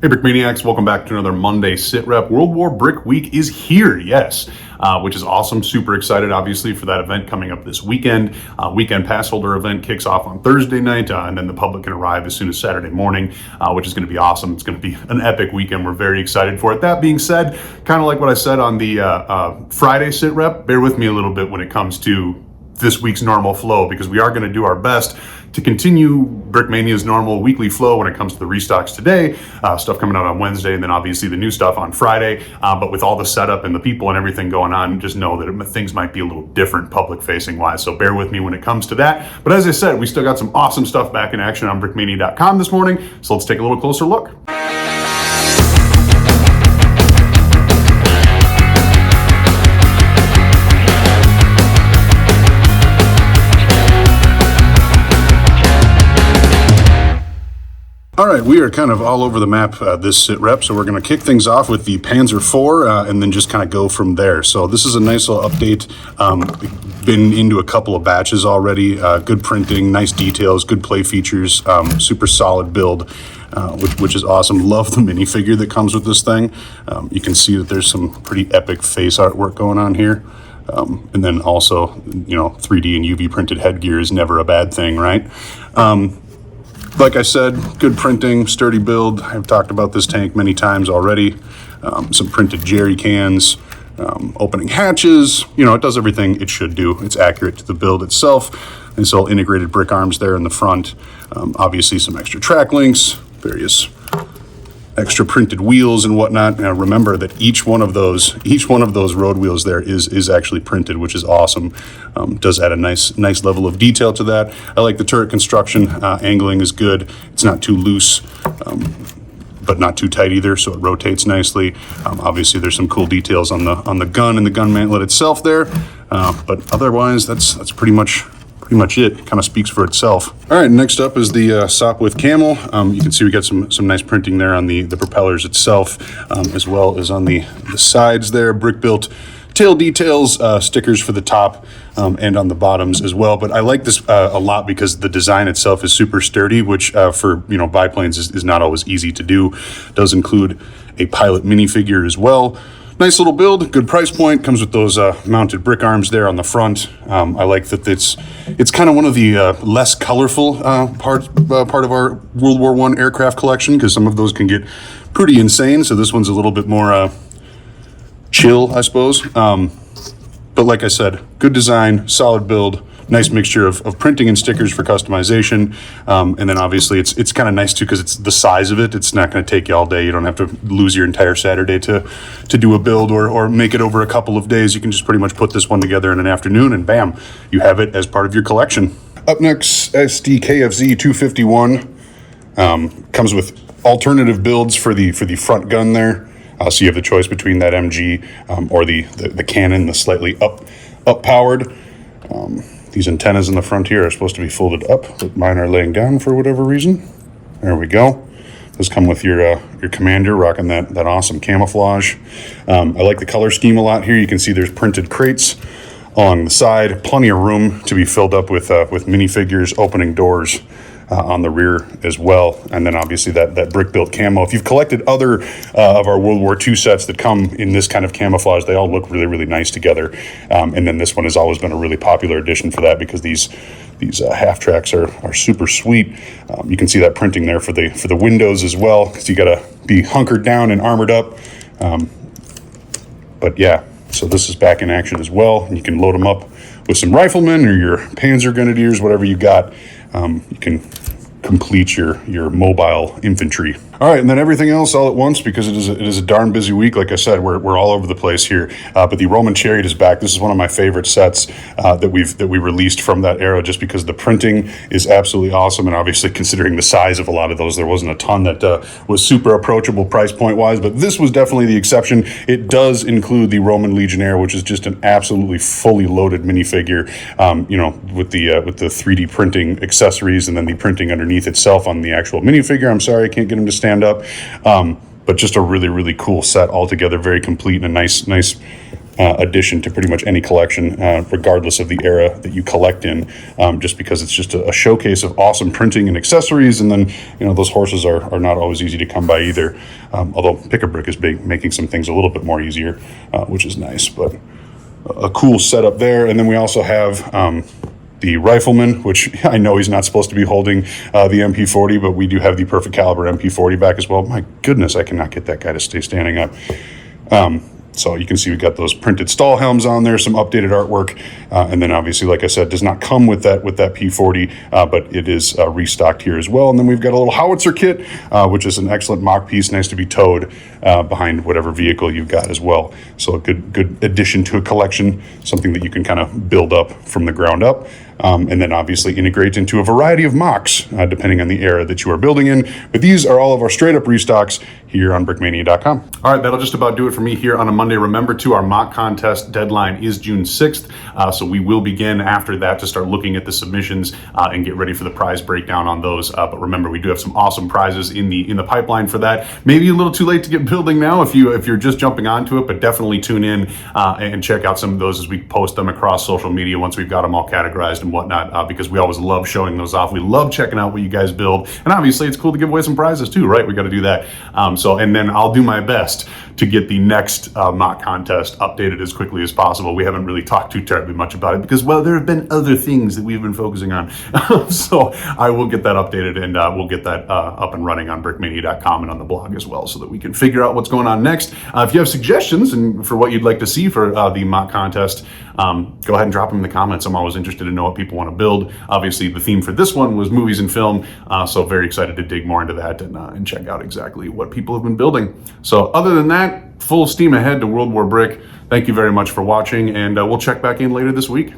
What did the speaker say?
Hey Brickmaniacs, welcome back to another Monday Sit Rep. World War Brick Week is here, yes, which is awesome. Super excited, obviously, for that event coming up this weekend. Weekend pass holder event kicks off on Thursday night, and then the public can arrive as soon as Saturday morning, which is going to be awesome. It's going to be an epic weekend. We're very excited for it. That being said, kind of like what I said on the Friday Sit Rep, bear with me a little bit when it comes to this week's normal flow, because we are going to do our best to continue Brickmania's normal weekly flow when it comes to the restocks today, stuff coming out on Wednesday, and then obviously the new stuff on Friday. But with all the setup and the people and everything going on, just know that things might be a little different public facing wise. So bear with me when it comes to that. But as I said, we still got some awesome stuff back in action on brickmania.com this morning. So let's take a little closer look. All right, we are kind of all over the map this sit rep, so we're going to kick things off with the Panzer IV and then just kind of go from there. So this is a nice little update. Been into a couple of batches already. Good printing, nice details, good play features, super solid build, which is awesome. Love the minifigure that comes with this thing. You can see that there's some pretty epic face artwork going on here. And then also, you know, 3D and UV printed headgear is never a bad thing, right? Like I said, good printing, sturdy build. I've talked about this tank many times already. Some printed jerry cans, opening hatches. You know, it does everything it should do. It's accurate to the build itself. These all integrated brick arms there in the front. Obviously some extra track links, various extra printed wheels and whatnot. Now remember that each one of those road wheels there is actually printed, which is awesome. Does add a nice level of detail to that. I like the turret construction. Angling is good. It's not too loose, but not too tight either, so it rotates nicely. Obviously there's some cool details on the gun and the gun mantlet itself there, but otherwise that's pretty much it. Kind of speaks for itself. All right, next up is the Sopwith Camel. You can see we got some nice printing there on the propellers itself, as well as on the sides there. Brick built tail details, stickers for the top and on the bottoms as well. But I like this a lot because the design itself is super sturdy, which for biplanes is not always easy to do. Does include a pilot minifigure as well. Nice little build, good price point. Comes with those mounted brick arms there on the front. I like that it's kind of one of the less colorful part of our World War I aircraft collection, because some of those can get pretty insane. So this one's a little bit more chill, I suppose. But like I said, good design, solid build. Nice mixture of printing and stickers for customization. And then obviously it's kind of nice too, because it's the size of it. It's not going to take you all day. You don't have to lose your entire Saturday to do a build or make it over a couple of days. You can just pretty much put this one together in an afternoon and bam, you have it as part of your collection. Up next, SDKF 251. Comes with alternative builds for the front gun there. So you have the choice between that MG or the cannon, the slightly up powered. These antennas in the front here are supposed to be folded up, but mine are laying down for whatever reason. There we go. Those come with your commander rocking that awesome camouflage. I like the color scheme a lot here. You can see there's printed crates along the side, plenty of room to be filled up with minifigures, opening doors on the rear as well. And then obviously that brick built camo. If you've collected other of our World War II sets that come in this kind of camouflage, they all look really, really nice together. And then this one has always been a really popular addition for that, because these half tracks are super sweet. You can see that printing there for the windows as well, because you got to be hunkered down and armored up. But yeah, so this is back in action as well. And you can load them up with some riflemen or your Panzer Grenadiers, whatever you got. You can complete your mobile infantry. All right, and then everything else all at once, because it is a darn busy week. Like I said, we're all over the place here. But the Roman Chariot is back. This is one of my favorite sets that we released from that era, just because the printing is absolutely awesome, and obviously considering the size of a lot of those, there wasn't a ton that was super approachable price point wise. But this was definitely the exception. It does include the Roman Legionnaire, which is just an absolutely fully loaded minifigure. With the 3D printing accessories and then the printing underneath itself on the actual minifigure. I'm sorry, I can't get him to stand up, but just a really, really cool set altogether, very complete, and a nice addition to pretty much any collection, regardless of the era that you collect in, just because it's just a showcase of awesome printing and accessories. And then, those horses are not always easy to come by either, although Pick-a-Brick is making some things a little bit more easier, which is nice. But a cool setup there. And then we also have the Rifleman, which I know he's not supposed to be holding the MP40, but we do have the Perfect Caliber MP40 back as well. My goodness, I cannot get that guy to stay standing up. So you can see we got those printed stall helms on there, some updated artwork, and then obviously, like I said, does not come with that P40, but it is restocked here as well. And then we've got a little howitzer kit, which is an excellent mock piece, nice to be towed behind whatever vehicle you've got as well. So a good addition to a collection, something that you can kind of build up from the ground up. And then obviously integrate into a variety of mocks, depending on the era that you are building in. But these are all of our straight up restocks here on brickmania.com. All right, that'll just about do it for me here on a Monday. Remember too, our mock contest deadline is June 6th. So we will begin after that to start looking at the submissions and get ready for the prize breakdown on those. But remember, we do have some awesome prizes in the pipeline for that. Maybe a little too late to get building now if you're just jumping onto it, but definitely tune in and check out some of those as we post them across social media once we've got them all categorized and whatnot, because we always love showing those off. We love checking out what you guys build, and obviously it's cool to give away some prizes too, right? We got to do that. And then I'll do my best to get the next mock contest updated as quickly as possible. We haven't really talked too terribly much about it because, well, there have been other things that we've been focusing on. So I will get that updated, and we'll get that up and running on brickmania.com and on the blog as well, so that we can figure out what's going on next. If you have suggestions and for what you'd like to see for the mock contest, go ahead and drop them in the comments. I'm always interested to know what people want to build. Obviously, the theme for this one was movies and film, so very excited to dig more into that and check out exactly what people have been building. So other than that, full steam ahead to World War Brick. Thank you very much for watching, and we'll check back in later this week.